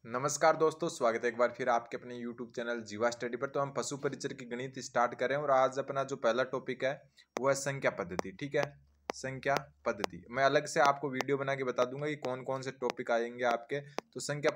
नमस्कार दोस्तों, स्वागत है एक बार फिर आपके अपने YouTube चैनल जीवा स्टडी पर। तो हम पशु परिचर की गणित स्टार्ट करें और आज अपना जो पहला टॉपिक है वो है संख्या पद्धति। ठीक है, संख्या पद्धति मैं अलग से आपको वीडियो बना के बता दूंगा कि कौन कौन से टॉपिक आएंगे आपके। तो संख्या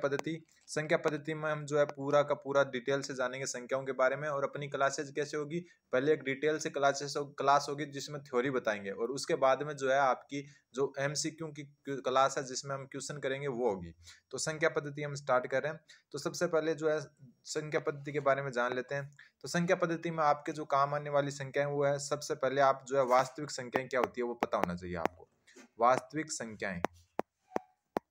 पद्धति में हम जो है पूरा का पूरा डिटेल से जानेंगे संख्याओं के बारे में। और अपनी क्लासेज कैसे होगी, पहले एक डिटेल से क्लास होगी जिसमें थ्योरी बताएंगे, और उसके बाद में जो है आपकी जो MCQ की क्लास है जिसमें हम क्वेश्चन करेंगे वो होगी। तो संख्या पद्धति हम स्टार्ट कर रहे हैं। तो सबसे पहले जो है संख्या पद्धति के बारे में जान लेते हैं। तो संख्या पद्धति में आपके जो काम आने वाली संख्याएं वो है, सबसे पहले आप जो है वास्तविक संख्याएं क्या होती है वो पता होना चाहिए आपको। वास्तविक संख्याएं,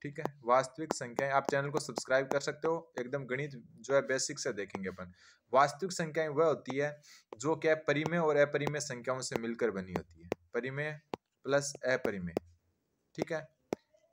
ठीक है, वास्तविक संख्याएं। आप चैनल को सब्सक्राइब कर सकते हो, एकदम गणित जो है बेसिक से देखेंगे अपन। वास्तविक संख्याएं वह होती है जो क्या परिमेय और अपरिमेय संख्याओं से मिलकर बनी होती है। परिमेय प्लस अपरिमेय, ठीक है,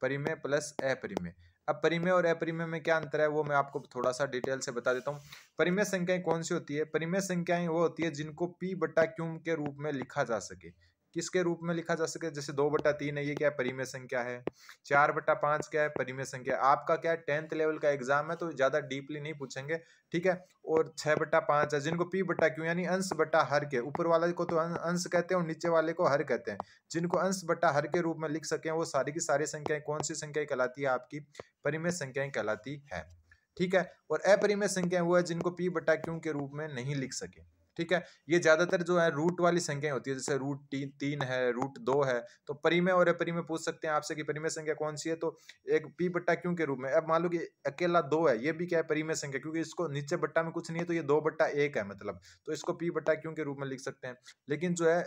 परिमेय प्लस अपरिमेय। अब परिमेय और अपरिमेय में क्या अंतर है वो मैं आपको थोड़ा सा डिटेल से बता देता हूँ। परिमेय संख्याएं कौन सी होती है? परिमेय संख्याएं वो होती है जिनको P बटा Q के रूप में लिखा जा सके। किसके रूप में लिखा जा सके? जैसे 2/3 है, ये क्या है? परिमेय संख्या है। 4/5 क्या है? परिमेय संख्या। आपका क्या है, 10th लेवल का एग्जाम है तो ज्यादा डीपली नहीं पूछेंगे, ठीक है। और 6/5 है जिनको P बटा Q यानी अंश बटा हर के, ऊपर वाले को तो अंश कहते हैं और नीचे वाले को हर कहते हैं, जिनको अंश बटा हर के रूप में लिख सके वो सारी की सारी संख्याएं कौन सी संख्याएं कहलाती है? आपकी परिमेय संख्याएं कहलाती है, ठीक है। और अपरिमेय संख्याएं वो है जिनको P बटा Q के रूप में नहीं लिख सके, ठीक है। ये ज्यादातर जो है रूट वाली संख्याएं होती है, जैसे √3 है, √2 है। तो परिमेय और अपरिमेय पूछ सकते हैं आपसे कि परिमेय संख्या कौन सी है, तो एक P बटा Q के रूप में। अब मान लो कि अकेला 2 है, ये भी क्या है? परिमेय संख्या, क्योंकि इसको नीचे बट्टा में कुछ नहीं है तो ये 2/1 है मतलब, तो इसको P बटा Q के रूप में लिख सकते हैं। लेकिन जो है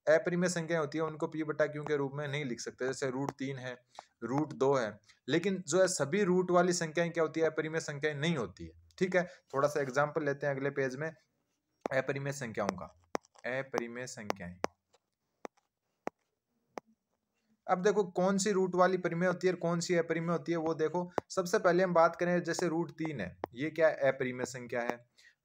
अपरिमेय संख्याएं होती है उनको P बटा Q के रूप में नहीं लिख सकते, जैसे √3 है, √2 है। लेकिन जो है सभी रूट वाली संख्याएं क्या होती है? अपरिमेय संख्याएं नहीं होती है, ठीक है। थोड़ा सा एग्जांपल लेते हैं अगले पेज में अपरिमेय संख्याओं का। अपरिमेय संख्याएं, अब देखो कौन सी रूट वाली परिमेय होती है और कौन सी अपरिमेय होती है वो देखो। सबसे पहले हम बात करें, जैसे √3 है, ये क्या है? अपरिमेय संख्या है।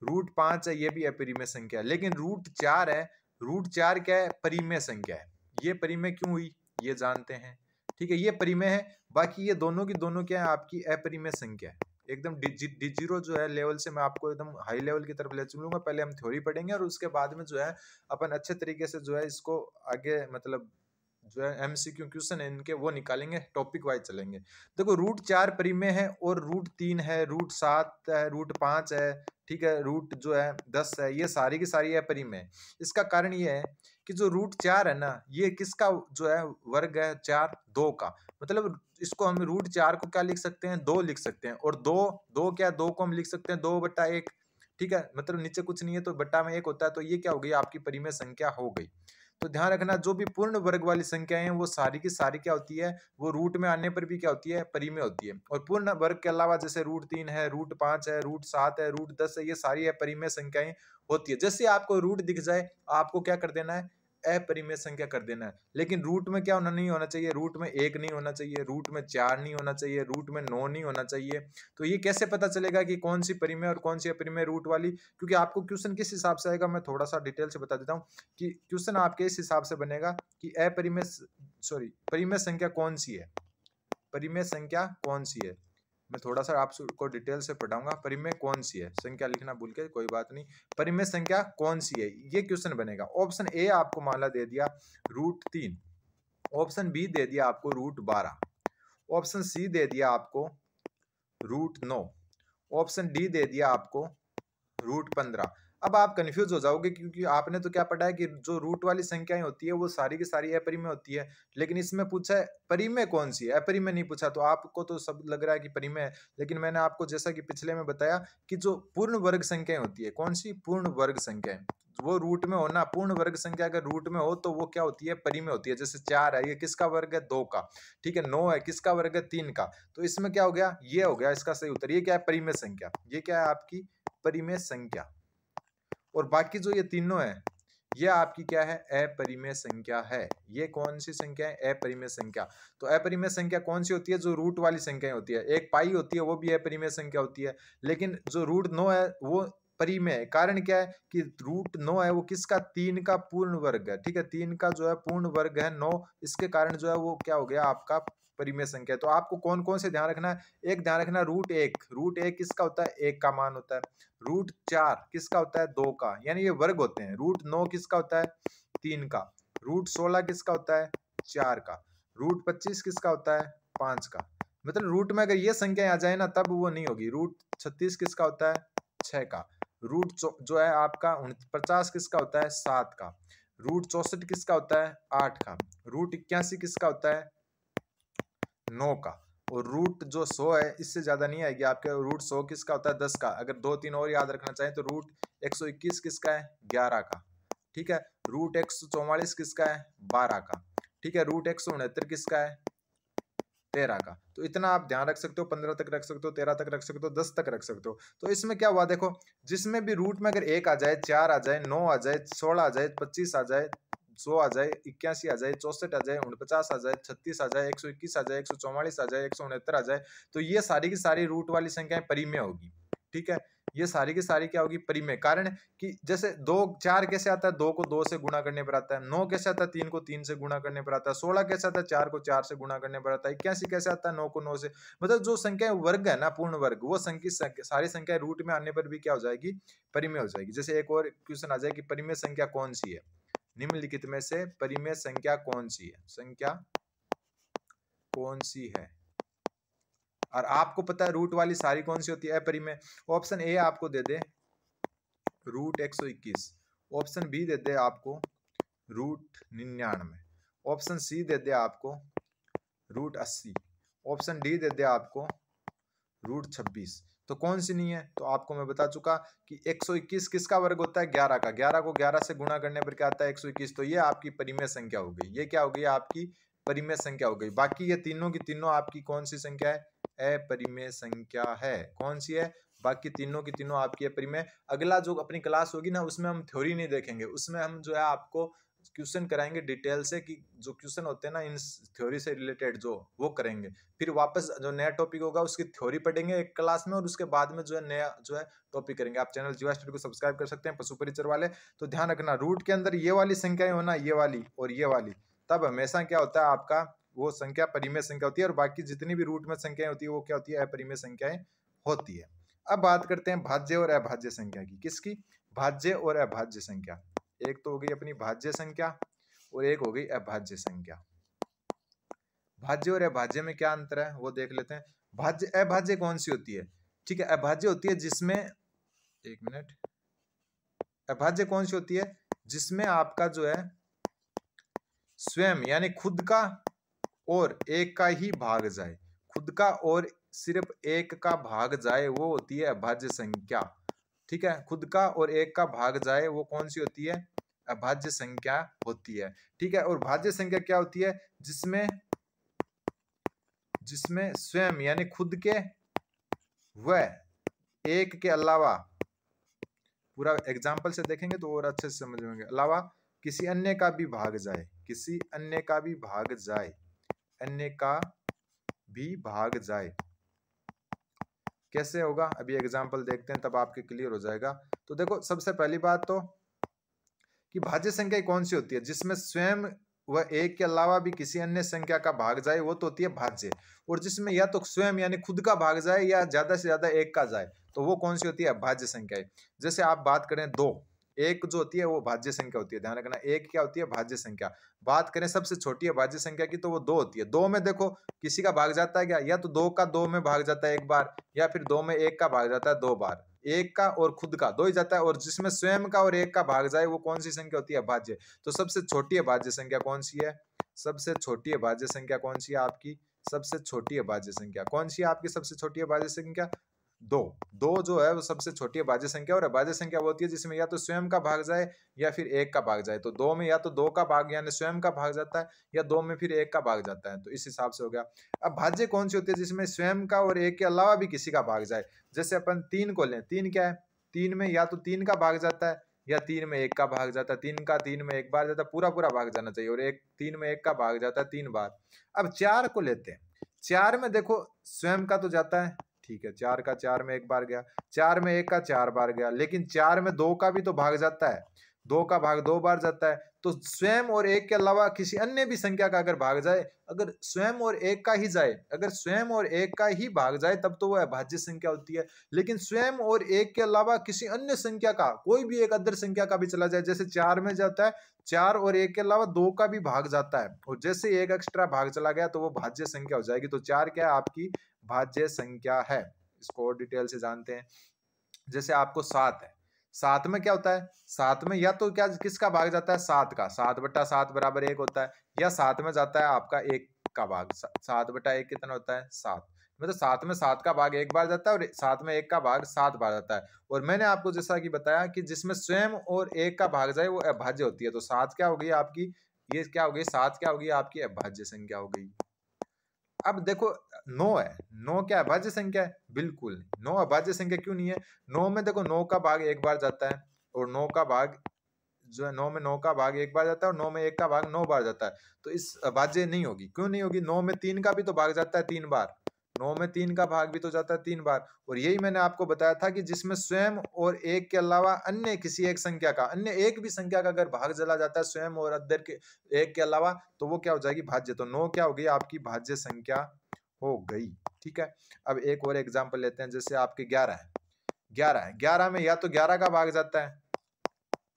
√5 है, ये भी अपरिमेय संख्या है। लेकिन √4 है, √4 क्या है? परिमेय संख्या है। ये परिमेय क्यों हुई ये जानते हैं, ठीक है, ये परिमेय है। बाकी ये दोनों की दोनों क्या है? आपकी अपरिमेय संख्या है। एकदम D0 जो है लेवल से मैं आपको एकदम हाई लेवल की तरफ ले चलूंगा। पहले हम थ्योरी पढ़ेंगे और उसके बाद में जो है अपन अच्छे तरीके से जो है इसको आगे मतलब जो है MCQ क्वेश्चन है इनके वो निकालेंगे, टॉपिक वाइज चलेंगे। देखो √4 परिमेय है और √3 है, √7 है, √5 है, ठीक है, रूट जो है 10 है, ये सारी की सारी है परिमेय है। इसका कारण ये है कि जो √4 है ना, ये किसका जो है वर्ग है? 4, 2 का। मतलब इसको हम √4 को क्या लिख सकते हैं? 2 लिख सकते हैं। और 2 2 क्या, 2 को हम लिख सकते हैं 2/1, ठीक है। मतलब नीचे कुछ नहीं है तो बट्टा में 1 होता है, तो ये क्या हो गई? आपकी परिमेय संख्या हो गई। तो ध्यान रखना, जो भी पूर्ण वर्ग वाली संख्याएं हैं वो सारी की सारी क्या होती है? वो रूट में आने पर भी क्या होती है? परिमेय होती है। और पूर्ण वर्ग के अलावा जैसे √3 है, √5 है, √7 है, √10 है, ये सारी अपरिमेय संख्याएं होती है। जैसे आपको रूट दिख जाए आपको क्या कर देना है? अपरिमेय संख्या कर देना है। लेकिन रूट में क्या होना नहीं होना चाहिए? रूट में 1 नहीं होना चाहिए, रूट में 4 नहीं होना चाहिए, रूट में 9 नहीं होना चाहिए। तो ये कैसे पता चलेगा कि कौन सी परिमेय और कौन सी अपरिमेय रूट वाली? क्योंकि आपको क्वेश्चन किस हिसाब से आएगा मैं थोड़ा सा डिटेल से बता देता हूँ कि क्वेश्चन आपके इस हिसाब से बनेगा कि परिमेय संख्या कौन सी है? परिमेय संख्या कौन सी है? मैं थोड़ा सा आपको डिटेल से पढ़ाऊंगा। परिमेय कौन सी है, संख्या लिखना भूल के कोई बात नहीं। परिमेय संख्या कौन सी है, ये क्वेश्चन बनेगा। ऑप्शन ए आपको माला दे दिया √3, ऑप्शन बी दे दिया आपको √12, ऑप्शन सी दे दिया आपको √9, ऑप्शन डी दे दिया आपको √15। अब आप कंफ्यूज हो जाओगे क्योंकि आपने तो क्या पढ़ा है कि जो रूट वाली संख्याएं होती है वो सारी की सारी अपरिमेय होती है। लेकिन इसमें पूछा है परिमेय कौन सी है, अपरिमेय नहीं पूछा। तो आपको तो सब लग रहा है कि परिमेय है, लेकिन मैंने आपको जैसा कि पिछले में बताया कि जो पूर्ण वर्ग संख्याएं होती है, कौन सी? पूर्ण वर्ग संख्याएं, वो रूट में होना। पूर्ण वर्ग संख्या अगर रूट में हो तो वो क्या होती है? परिमेय होती है। जैसे 4 है, ये किसका वर्ग है? 2 का, ठीक है। 9 है, किसका वर्ग है? 3 का। तो इसमें क्या हो गया? ये हो गया इसका सही उत्तर। ये क्या है? परिमेय संख्या। ये क्या है? आपकी परिमेय संख्या। और बाकी जो ये तीनों है ये आपकी क्या है? अपरिमेय संख्या है। ये कौन सी संख्या है? अपरिमेय संख्या। तो अपरिमेय संख्या कौन सी होती है? जो रूट वाली संख्याएं होती है। एक पाई होती है वो भी अपरिमेय संख्या होती है। लेकिन जो √9 है वो परिमेय है। कारण क्या है कि √9 है वो किसका? 3 का पूर्ण वर्ग है, ठीक है। 3 का जो है पूर्ण वर्ग है 9, इसके कारण जो है वो क्या हो गया? आपका परिमेय संख्या है। तो आपको कौन कौन से ध्यान रखना है? एक ध्यान रखना रूट एक किसका होता है? 1 का मान होता है। रूट 4 किसका होता है? 2 का, यानी ये वर्ग होते हैं। रूट 9 किसका होता है? 3 का। रूट 16 किसका होता है? 4 का। रूट 25 किसका होता है? 5 का। मतलब रूट में अगर ये संख्या आ जाए ना तब वो नहीं होगी। रूट 36 किसका होता है? 6 का। रूट जो है आपका 49 किसका होता है? 7 का। रूट 64 किसका होता है? 8 का। रूट 81 किसका होता है? 9 का। और रूट जो 100 है इससे ज्यादा नहीं आएगी आपके। रूट 100 किसका होता है? 10 का। अगर 2-3 और याद रखना चाहें तो रूट 121 किसका है? 11 का। ठीक है। रूट 144 किसका है? 12 का। ठीक है। रूट 169 किसका है? 13 का। तो इतना आप ध्यान रख सकते हो। 15 तक रख सकते हो, 13 तक रख सकते हो, 10 तक रख सकते हो। तो इसमें क्या हुआ देखो, जिसमें भी रूट में अगर 1 आ जाए, 4 आ जाए, 9 आ जाए, 16 आ जाए, 25 आ जाए, 100 आ जाए, 81 आ जाए, 64 आ जाए, 49 आ जाए, 36 आ जाए, 121 आ जाए, 144 आ जाए, 169 आ जाए, तो ये सारी की सारी रूट वाली संख्याएं परिमेय होगी। ठीक है। ये सारी की सारी क्या होगी? परिमेय। कारण कि जैसे 2 4 कैसे आता है? 2 को 2 से गुणा करने पर आता है। 9 कैसे आता है? 3 को 3 से गुणा करने पर आता है। 16 कैसे आता है? 4 को 4 से गुणा करने पर आता है। 81 कैसे आता है? 9 को 9 से। मतलब जो संख्या वर्ग है ना, पूर्ण वर्ग, वो सारी संख्या रूट में आने पर भी क्या हो जाएगी? परिमेय हो जाएगी। जैसे एक और क्वेश्चन आ जाए कि परिमेय संख्या कौन सी है? निम्नलिखित में से परिमेय संख्या कौन सी है? संख्या कौन सी है? और आपको पता है रूट वाली सारी कौन सी होती है? अपरिमेय। ऑप्शन ए आपको दे दे रूट 121, ऑप्शन बी दे दे आपको रूट 99, ऑप्शन सी दे दे आपको रूट 80, ऑप्शन डी दे दे आपको रूट 26। तो कौन सी नहीं है? तो आपको मैं बता चुका कि 121 किसका वर्ग होता है? 11 का। 11 को 11 से गुणा करने पर क्या आता है? 121। तो ये आपकी परिमेय संख्या हो गई। ये क्या हो गई? आपकी परिमेय संख्या हो गई। बाकी ये तीनों की तीनों आपकी कौन सी संख्या है? अपरिमेय संख्या है। कौन सी है? बाकी तीनों की तीनों आपकी अपरिमेय। अगला जो अपनी क्लास होगी ना, उसमें हम थ्योरी नहीं देखेंगे, उसमें हम जो है आपको क्वेश्चन कराएंगे डिटेल से, कि जो क्वेश्चन होते हैं ना इन थ्योरी से रिलेटेड, जो वो करेंगे। फिर वापस जो नया टॉपिक होगा उसकी थ्योरी पढ़ेंगे एक क्लास में, और उसके बाद में जो है नया जो है टॉपिक करेंगे। आप चैनल जीवा स्टडी को सब्सक्राइब कर सकते हैं, पशु परिचर वाले। तो ध्यान रखना, रूट के अंदर ये वाली संख्याएं होना, ये वाली और ये वाली, तब हमेशा क्या होता है आपका? वो संख्या परिमेय संख्या होती है। और बाकी जितनी भी रूट में संख्याएं होती है वो क्या होती है? अपरिमेय संख्याएं होती है। अब बात करते हैं भाज्य और अभाज्य संख्या की। किसकी? भाज्य और अभाज्य संख्या। एक तो हो गई अपनी भाज्य संख्या और एक हो गई अभाज्य संख्या। भाज्य और अभाज्य में क्या अंतर है वो देख लेते हैं। भाज्य अभाज्य कौन सी होती है? ठीक है। अभाज्य होती है जिसमें, एक मिनट, अभाज्य कौन सी होती है? जिसमें आपका जो है स्वयं यानी खुद का और एक का ही भाग जाए, खुद का और सिर्फ एक का भाग जाए, वो होती है अभाज्य संख्या। ठीक है। खुद का और एक का भाग जाए वो कौन सी होती है? अभाज्य संख्या होती है। ठीक है। और भाज्य संख्या क्या होती है? जिसमें स्वयं यानी खुद के व एक के अलावा, पूरा एग्जाम्पल से देखेंगे तो और अच्छे से समझ में, अलावा किसी अन्य का भी भाग जाए, किसी अन्य का भी भाग जाए, अन्य का भी भाग जाए। कैसे होगा? अभी एग्जाम्पल देखते हैं तब आपके क्लियर हो जाएगा। तो देखो, सबसे पहली बात तो कि भाज्य संख्या कौन सी होती है? जिसमें स्वयं व एक के अलावा भी किसी अन्य संख्या का भाग जाए, वो तो होती है भाज्य। और जिसमें या तो स्वयं यानी खुद का भाग जाए या ज्यादा से ज्यादा एक का जाए, तो वो कौन सी होती है? अभाज्य संख्या। जैसे आप बात करें 2, एक जो होती है वो भाज्य संख्या होती है। ध्यान रखना, एक क्या होती है? भाज्य संख्या। बात करें सबसे छोटी भाज्य संख्या की, तो वो 2 होती है। 2 में देखो किसी का भाग जाता है क्या? या तो 2 का 2 में भाग जाता है एक बार, या फिर 2 में 1 का भाग जाता है 2 बार। एक का और खुद का 2 ही जाता है। और जिसमें स्वयं का और एक का भाग जाए वो कौन सी संख्या होती है? अभाज्य। तो सबसे छोटी अभाज्य संख्या कौन सी है? सबसे छोटी अभाज्य संख्या कौन सी है आपकी? सबसे छोटी अभाज्य संख्या कौन सी है आपकी? सबसे छोटी अभाज्य संख्या 2। 2 जो है वो सबसे छोटी अभाज्य संख्या। और अभाज्य संख्या वो होती है जिसमें या तो स्वयं का भाग जाए या फिर एक का भाग जाए। तो 2 में या तो 2 का भाग यानी स्वयं का भाग जाता है, या 2 में फिर एक का भाग जाता है। तो इस हिसाब से हो गया। अब भाज्य कौन सी होती है? जिसमें स्वयं का और एक के अलावा भी किसी का भाग जाए। जैसे अपन 3 को लें, 3 क्या है? 3 में या तो 3 का भाग जाता है या 3 में 1 का भाग जाता है। 3 का 3 में एक बार जाता है, पूरा पूरा भाग जाना चाहिए। और 3 में 1 का भाग जाता है 3 बार। अब 4 को लेते हैं। 4 में देखो स्वयं का तो जाता है, ठीक है, 4 का 4 में एक बार गया। 4 में 1 का 4 बार गया। लेकिन 4 में 2 का भी तो भाग जाता है। 2 का भाग 2 बार जाता है। तो स्वयं और 1 के अलावा किसी अन्य भी संख्या का अगर भाग जाए, अगर स्वयं और 1 का ही जाए, अगर स्वयं और 1 का ही भाग जाए तब तो वो अभाज्य संख्या होती है। लेकिन स्वयं और 1 के अलावा किसी अन्य संख्या का, कोई भी एक अदर संख्या का भी चला जाए, जैसे 4 में जाता है, 4 और 1 के अलावा 2 का भी भाग जाता है, और जैसे एक एक्स्ट्रा भाग चला गया तो वो भाज्य संख्या हो जाएगी। तो 4 क्या है? आपकी भाज्य संख्या है। इसको और डिटेल से जानते हैं। जैसे आपको 7 है, 7 में क्या होता है? 7 में या तो क्या किसका भाग जाता है? 7 का, 7/7 बराबर 1 होता है, या 7 में जाता है आपका 1 का भाग। 7/1 कितना होता है? 7। मतलब 7 में 7 का भाग 1 बार जाता है और 7 में 1 का भाग 7 बार जाता है। और मैंने आपको जैसा कि बताया कि जिसमें स्वयं और 1 का भाग जाए वो अभाज्य होती है। तो 7 क्या हो गई आपकी? ये क्या हो गई? 7 क्या हो गई आपकी? अभाज्य संख्या हो गई। अब देखो 9 है, 9 क्या अभाज्य संख्या है? बिल्कुल नहीं। 9 अभाज्य संख्या क्यों नहीं है? 9 में देखो 9 का भाग 1 बार जाता है, और 9 का भाग जो है, 9 में 9 का भाग 1 बार जाता है, और 9 में 1 का भाग 9 बार जाता है। तो इस अभाज्य नहीं होगी। क्यों नहीं होगी? 9 में 3 का भी तो भाग जाता है 3 बार, 9 में 3 का भाग भी तो जाता है 3 बार। और यही मैंने आपको बताया था कि जिसमें स्वयं और 1 के अलावा अन्य किसी एक संख्या का, अन्य एक भी संख्या का अगर भाग चला जाता है स्वयं और अदर के 1 के अलावा, तो वो क्या हो जाएगी? भाज्य। तो 9 क्या हो गई? आपकी भाज्य संख्या हो गई। ठीक है। अब एक और एग्जांपल लेते हैं, जैसे आपके 11 है, 11 है, 11 में या तो 11 का भाग जाता है,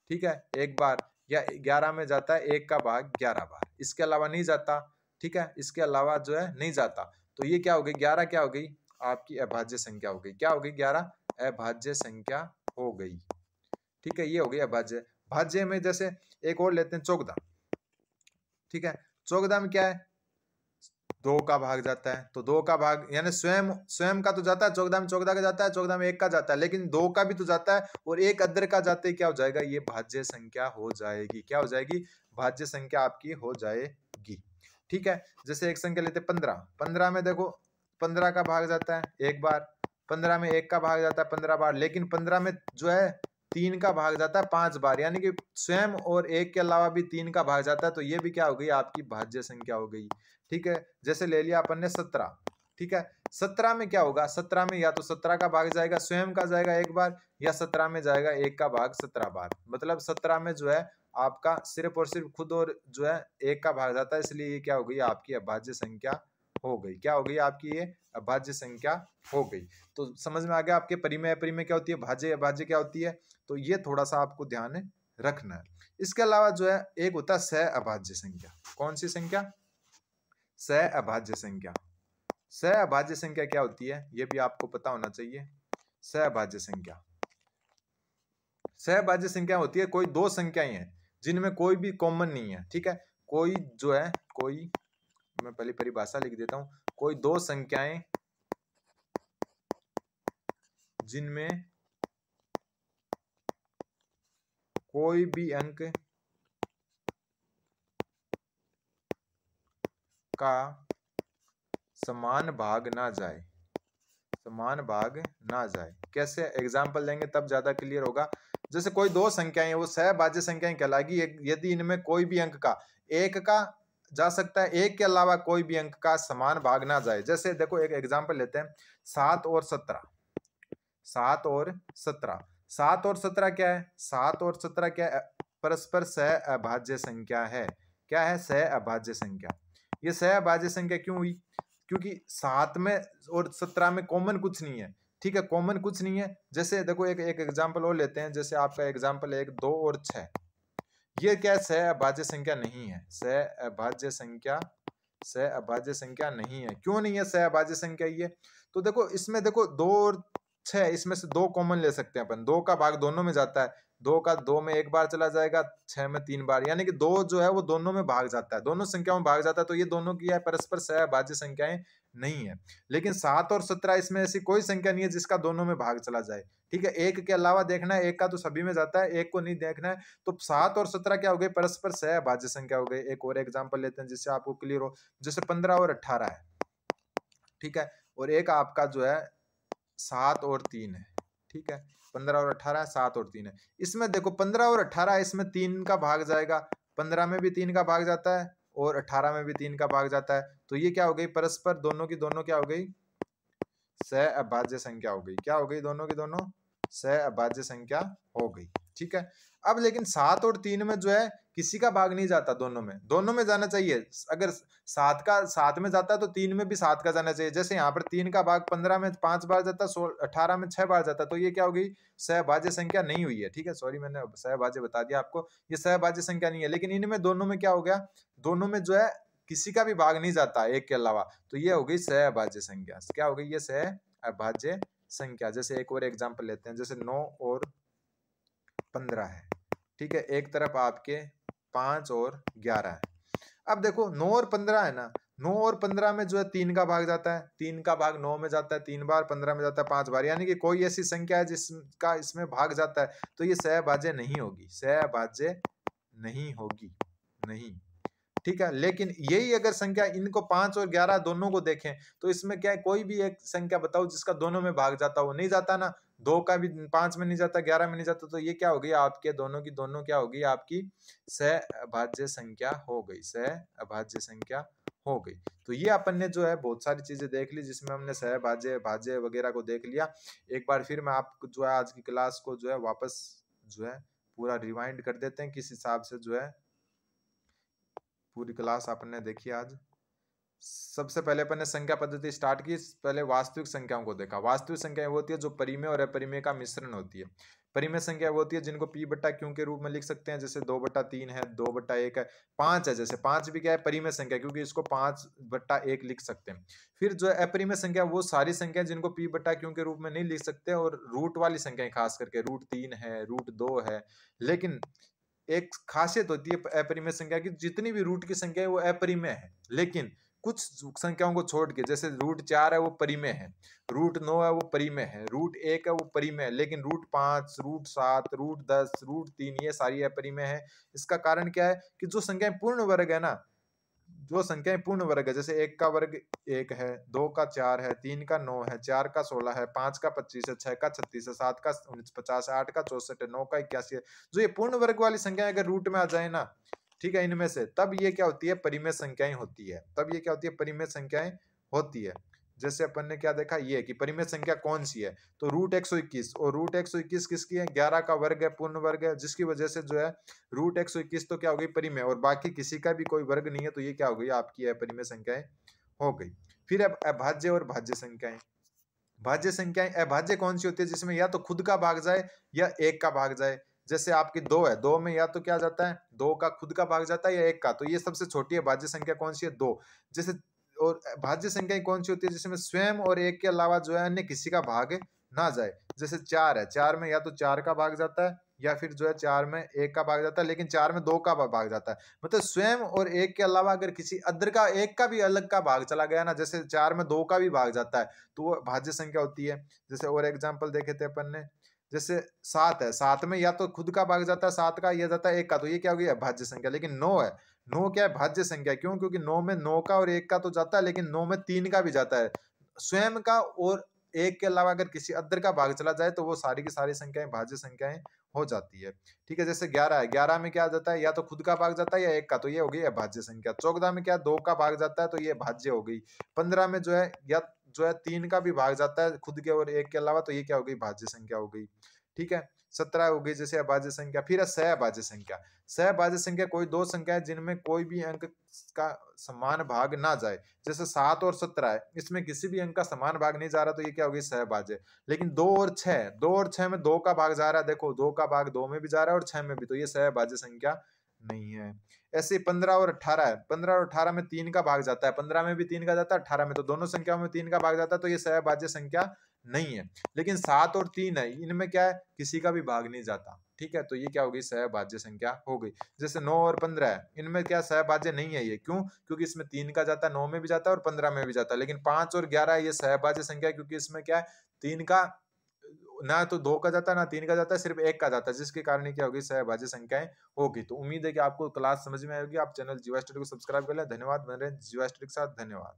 ठीक है, 1 बार, या 11 में जाता है 1 का भाग 11 बार, इसके अलावा नहीं जाता। ठीक है, इसके अलावा जो है नहीं जाता। तो ये क्या हो गई? 11 क्या हो गई? आपकी अभाज्य संख्या हो गई। क्या हो गई? 11 अभाज्य संख्या हो गई। ठीक है, ये हो गई अभाज्य। भाज्य में जैसे एक और लेते हैं 14। ठीक है, 14 में क्या है? 2 का भाग जाता है, तो 2 का भाग यानी स्वयं स्वयं का तो जाता है 14 में, 14 का जाता है, 14 में 1 का जाता है, लेकिन 2 का भी तो जाता है, और एक अदर का जाते ही क्या हो जाएगा? ये भाज्य संख्या हो जाएगी। क्या हो जाएगी? भाज्य संख्या आपकी हो जाएगी। ठीक है, जैसे एक संख्या लेते 15। 15 में देखो 15 का भाग जाता है 1 बार, 15 में 1 का भाग जाता है 15 बार, लेकिन 15 में जो है 3 का भाग जाता है 5 बार, यानी कि स्वयं और 1 के अलावा भी 3 का भाग जाता है। तो ये भी क्या हो गई? आपकी भाज्य संख्या हो गई। ठीक है, जैसे ले लिया अपन ने 17। ठीक है, 17 में क्या होगा? 17 में या तो 17 का भाग जाएगा, स्वयं का जाएगा 1 बार, या 17 में जाएगा 1 का भाग 17 बार। मतलब 17 में जो है आपका सिर्फ और सिर्फ खुद और जो है 1 का भाग जाता है, इसलिए ये क्या हो गई? आपकी अभाज्य संख्या हो गई। क्या हो गई? आपकी ये अभाज्य संख्या हो गई। तो समझ में आ गया आपके परिमेय अपरिमेय क्या होती है, भाज्य अभाज्य क्या होती है। तो ये थोड़ा सा आपको ध्यान रखना है। इसके अलावा जो है एक होता है सह अभाज्य संख्या। कौन सी संख्या? सह अभाज्य संख्या। सह अभाज्य संख्या क्या होती है ये भी आपको पता होना चाहिए। सह अभाज्य संख्या, सह अभाज्य संख्या होती है कोई दो संख्याएं हैं जिनमें कोई भी कॉमन नहीं है। ठीक है, कोई जो है, कोई, मैं पहले परिभाषा लिख देता हूं, कोई दो संख्याएं जिनमें कोई भी अंक का समान भाग ना जाए, समान भाग ना जाए। कैसे? एग्जाम्पल देंगे तब ज्यादा क्लियर होगा। जैसे कोई दो संख्याएं वो सहभाज्य संख्याएं कहलाएगी यदि इनमें कोई भी अंक का एक का जा सकता है, एक के अलावा कोई भी अंक का समान भाग ना जाए। जैसे देखो एक एग्जाम्पल लेते हैं, 7 और 17। 7 और 17, 7 और 17 क्या है? 7 और 17 क्या है? परस्पर सह अभाज्य संख्या है। क्या है? सह अभाज्य संख्या। ये सह अभाज्य संख्या क्यों हुई? क्योंकि 7 में और 17 में कॉमन कुछ नहीं है। ठीक है, कॉमन कुछ नहीं है। जैसे देखो एक एग्जांपल और लेते हैं, जैसे आपका एग्जांपल है 2 और 6। ये क्या? सह अभाज्य संख्या नहीं है। सह अभाज्य संख्या, सह अभाज्य संख्या नहीं है। क्यों नहीं है सह अभाज्य संख्या ये? तो देखो इसमें देखो 2 और 6, इसमें से 2 कॉमन ले सकते हैं अपन। 2 का भाग दोनों में जाता है, 2 का 2 में 1 बार चला जाएगा, 6 में 3 बार, यानी कि 2 जो है वो दोनों में भाग जाता है, दोनों संख्याओं में भाग जाता है। तो ये दोनों की है परस्पर सहअभाज्य संख्याएं नहीं है। लेकिन 7 और 17 इसमें ऐसी कोई संख्या नहीं है जिसका दोनों में भाग चला जाए। ठीक है, एक के अलावा देखना है, एक का तो सभी में जाता है, एक को नहीं देखना है। तो 7 और 17 क्या हो गए? परस्पर सहअभाज्य संख्या हो गए। एक और एग्जाम्पल लेते हैं जिससे आपको क्लियर हो। जैसे 15 और 18 है। ठीक है, और एक आपका जो है 7 और 3 है। ठीक है, 15 और 18 है, 7 और 3 है। इसमें देखो 15 और 18, इसमें 3 का भाग जाएगा, 15 में भी 3 का भाग जाता है और 18 में भी 3 का भाग जाता है। तो ये क्या हो गई? परस्पर दोनों की दोनों क्या हो गई? सहअभाज्य संख्या हो गई। क्या हो गई? दोनों की दोनों सहअभाज्य संख्या हो गई। ठीक है। अब लेकिन 7 और 3 में जो है किसी का भाग नहीं जाता, दोनों में जाना चाहिए। अगर 7 का 7 में जाता है तो 3 में भी 7 का जाना चाहिए। जैसे यहाँ पर 3 का भाग 15 में 5 बार जाता है, 18 में 6 बार जाता है, तो ये क्या हो गई, सहभाज्य संख्या नहीं हुई है। ठीक है, सॉरी मैंने सहभाज्य बता दिया आपको, ये सहभाज्य संख्या नहीं है। लेकिन इनमें दोनों में क्या हो गया, दोनों में जो है किसी का भी भाग नहीं जाता एक के अलावा, तो ये हो गई सहभाज्य संख्या। क्या हो गई, ये सहभाज्य संख्या। जैसे एक और एग्जांपल लेते हैं, जैसे 9 और 15 है। ठीक है, एक तरफ आपके 5 और 11 है। अब देखो 9 और 15 है ना, 9 और 15 में जो है 3 का भाग जाता है, 3 का भाग 9 में जाता है 3 बार, 15 में जाता है 5 बार, यानी कि कोई ऐसी संख्या है जिसका इसमें भाग जाता है, तो ये सहभाज्य नहीं होगी, सहभाज्य नहीं होगी, नहीं। ठीक है, लेकिन यही अगर संख्या इनको 5 और 11 दोनों को देखें तो इसमें क्या है, कोई भी एक संख्या बताओ जिसका दोनों में भाग जाता हो, नहीं जाता ना, 2 का भी 5 में नहीं जाता, 11 में नहीं जाता, तो ये क्या हो गई आपके दोनों की दोनों क्या होगी, आपकी सहभाज्य संख्या हो गई, सहभाज्य संख्या हो गई। तो ये अपन ने जो है बहुत सारी चीजें देख ली जिसमें हमने सहभाज्य भाज्य वगैरह को देख लिया। एक बार फिर मैं आपको जो है आज की क्लास को जो है वापस जो है पूरा रिवाइंड कर देते हैं, किस हिसाब से जो है पूरी क्लास आपने देखी आज। सबसे पहले अपन ने संख्या पद्धति स्टार्ट की, पहले वास्तविक संख्याओं को देखा। वास्तविक संख्या वो होती है जो परिमेय और अपरिमेय का मिश्रण होती है। परिमेय संख्या वो होती है जिनको p बट्टा q के रूप में लिख सकते हैं, जैसे 2/3 है, 2/1 है, 5 है। जैसे 5 भी क्या है, परिमेय संख्या, क्योंकि इसको 5/1 लिख सकते हैं। फिर जो है अपरिमेय संख्या, वो सारी संख्या जिनको p बट्टा q के रूप में नहीं लिख सकते, और रूट वाली संख्याएं, खास करके √3 है, √2 है। लेकिन एक खासियत होती है अपरिमेय संख्या की, जितनी भी रूट की संख्या है वो अपरिमेय है, लेकिन कुछ संख्याओं को छोड़ के, जैसे √4 है वो परिमेय है, √9 है वो परिमेय है, √1 है वो परिमेय है, लेकिन √5, √7, √10, √3 ये सारी अपरिमेय है। इसका कारण क्या है कि जो संख्याएं पूर्ण वर्ग है ना, जो संख्याएं पूर्ण वर्ग है, जैसे 1 का वर्ग 1 है, 2 का 4 है, 3 का 9 है, 4 का 16 है, 5 का 25 है, 6 का 36 है, 7 का 49 है, 8 का 64 है, 9 का 81 है। जो ये पूर्ण वर्ग वाली संख्या अगर रूट में आ जाए ना, ठीक है, इनमें से, तब ये क्या होती है, परिमेय संख्याएं होती है। तब ये क्या होती है, परिमेय संख्याएं होती है। जैसे अपन ने क्या देखा, ये कि परिमेय संख्या कौन सी है, तो √121, और √121 किसकी है, 11 का वर्ग है, पूर्ण वर्ग है, जिसकी वजह से जो है √121 तो क्या हो गई, परिमेय, और बाकी किसी का भी कोई वर्ग नहीं है, तो ये क्या हो गई, आपकी अपरिमेय संख्याएं हो गई। फिर अब अभाज्य और भाज्य संख्याएं। भाज्य संख्याएं अभाज्य कौन सी होती है, जिसमें या तो खुद का भाग जाए या एक का भाग जाए। जैसे आपकी 2 है, 2 में या तो क्या जाता है, 2 का खुद का भाग जाता है या एक का, तो ये सबसे छोटी है भाज्य संख्या कौन सी है, 2। जैसे और भाज्य संख्याएं कौन सी होती है, जिसमें स्वयं और एक के अलावा जो है अन्य किसी का भाग ना जाए। जैसे 4 है, 4 में या तो 4 का भाग जाता है या फिर जो है 4 में 1 का भाग जाता है, लेकिन 4 में 2 का भाग जाता है। मतलब स्वयं और एक के अलावा अगर किसी अदर का एक का भी अलग का भाग चला गया ना, जैसे 4 में 2 का भी भाग जाता है, तो वो भाज्य संख्या होती है। जैसे और एग्जांपल देखे थे अपन ने, जैसे 7 है, 7 में या तो खुद का भाग जाता है 7 का, या जाता है 1 का, तो ये क्या हो गई, भाज्य संख्या। लेकिन 9 है, 9 क्या है, भाज्य संख्या। क्यों, क्योंकि 9 में 9 का और 1 का तो जाता है, लेकिन 9 में 3 का भी जाता है। स्वयं का और एक के अलावा अगर किसी अदर का भाग चला जाए तो वो सारी की सारी संख्याएं भाज्य संख्याएं हो जाती है। ठीक है, जैसे 11 है, 11 में क्या जाता है, या तो खुद का भाग जाता है या एक का, तो ये हो गई अभाज्य संख्या। 14 में क्या, 2 का भाग जाता है, तो ये भाज्य हो गई। 15 में जो है या जो है 3 का भी भाग जाता है खुद के और एक के अलावा, तो ये क्या हो गई, भाज्य संख्या हो गई। ठीक है, 17 हो गई जैसे अभाज्य संख्या। फिर है सहभाज्य संख्या। सहभाज्य संख्या कोई दो संख्या है जिनमें कोई भी अंक का समान भाग ना जाए। जैसे 7 और 17 है, इसमें किसी भी अंक का समान भाग नहीं जा रहा, तो ये क्या होगी, सहभाज्य। लेकिन 2 और 6, 2 और 6 में 2 का भाग जा रहा है, देखो 2 का भाग 2 में भी जा रहा है और 6 में भी, तो ये सहभाज्य संख्या नहीं है। ऐसे 15 और 18 है, 15 और 18 में 3 का भाग जाता है, 15 में भी 3 का जाता है, 18 में, तो दोनों संख्याओं में 3 का भाग जाता है, तो ये सहभाज्य संख्या नहीं है। लेकिन 7 और 3 है, इनमें क्या है, किसी का भी भाग नहीं जाता। ठीक है, तो ये क्या होगी, सहभाज्य संख्या हो गई। जैसे 9 और 15 है, इनमें क्या सहभाज्य नहीं है ये, क्यों, क्योंकि इसमें 3 का जाता है, 9 में भी जाता है और 15 में भी जाता है। लेकिन 5 और 11 ये सहभाज्य संख्या है, क्योंकि इसमें क्या है, 3 का ना तो 2 का जाता है ना 3 का जाता है, सिर्फ 1 का जाता है, जिसके कारण क्या होगी, सहभाज्य संख्याएं होगी। तो उम्मीद है कि आपको क्लास समझ में आएगी। आप चैनल जीवा स्टडी को सब्सक्राइब कर लें। धन्यवाद, बने रहें जीवा स्टडी के साथ। धन्यवाद।